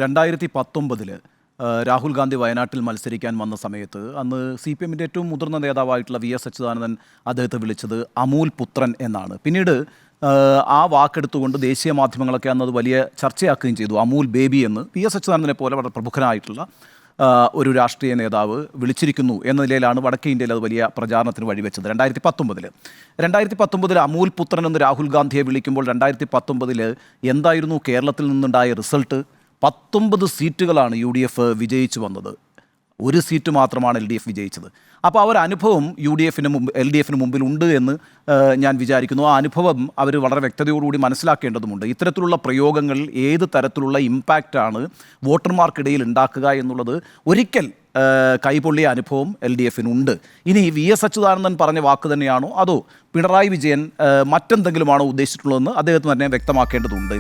2019 രാഹുൽ ഗാന്ധി വയനാട്ടിൽ മത്സരിക്കാൻ വന്ന സമയത്ത് അന്ന് CPM-ന്റെ ഏറ്റവും മുതിർന്ന നേതാവായിട്ടുള്ള VS അച്യുതാനന്ദൻ അദ്ദേഹത്തെ വിളിച്ചത് അമൂൽ പുത്രൻ എന്നാണ്. പിന്നീട് ആ വാക്കെടുത്തുകൊണ്ട് ദേശീയ മാധ്യമങ്ങളൊക്കെ അന്നത് വലിയ ചർച്ചയാക്കുകയും ചെയ്തു. അമൂൽ ബേബി എന്ന് VS അച്യുതാനന്ദനെ പോലെ വളരെ പ്രമുഖനായിട്ടുള്ള ഒരു രാഷ്ട്രീയ നേതാവ് വിളിച്ചിരിക്കുന്നു എന്ന നിലയിലാണ് വടക്കേ ഇന്ത്യയിൽ അത് വലിയ പ്രചാരണത്തിന് വഴിവെച്ചത്. 2019 അമൂൽ പുത്രൻ എന്ന് രാഹുൽ ഗാന്ധിയെ വിളിക്കുമ്പോൾ 2019 എന്തായിരുന്നു കേരളത്തിൽ നിന്നുണ്ടായ റിസൾട്ട്? 19 സീറ്റുകളാണ് UDF വിജയിച്ചു വന്നത്. ഒരു സീറ്റ് മാത്രമാണ് LDF വിജയിച്ചത്. അപ്പോൾ ആ ഒരു അനുഭവം LDF-ന് മുമ്പിൽ ഉണ്ട് എന്ന് ഞാൻ വിചാരിക്കുന്നു. ആ അനുഭവം അവർ വളരെ വ്യക്തതയോടുകൂടി മനസ്സിലാക്കേണ്ടതുണ്ട്. ഇത്തരത്തിലുള്ള പ്രയോഗങ്ങൾ ഏത് തരത്തിലുള്ള ഇമ്പാക്റ്റാണ് വോട്ടർമാർക്കിടയിൽ ഉണ്ടാക്കുക എന്നുള്ളത് ഒരിക്കൽ കൈപൊള്ളിയ അനുഭവം LDF-നുണ്ട്. ഇനി VS അച്യുതാനന്ദൻ പറഞ്ഞ വാക്ക് തന്നെയാണോ അതോ പിണറായി വിജയൻ മറ്റെന്തെങ്കിലുമാണോ ഉദ്ദേശിച്ചിട്ടുള്ളതെന്ന് അദ്ദേഹത്തിന് തന്നെ വ്യക്തമാക്കേണ്ടതുണ്ട്.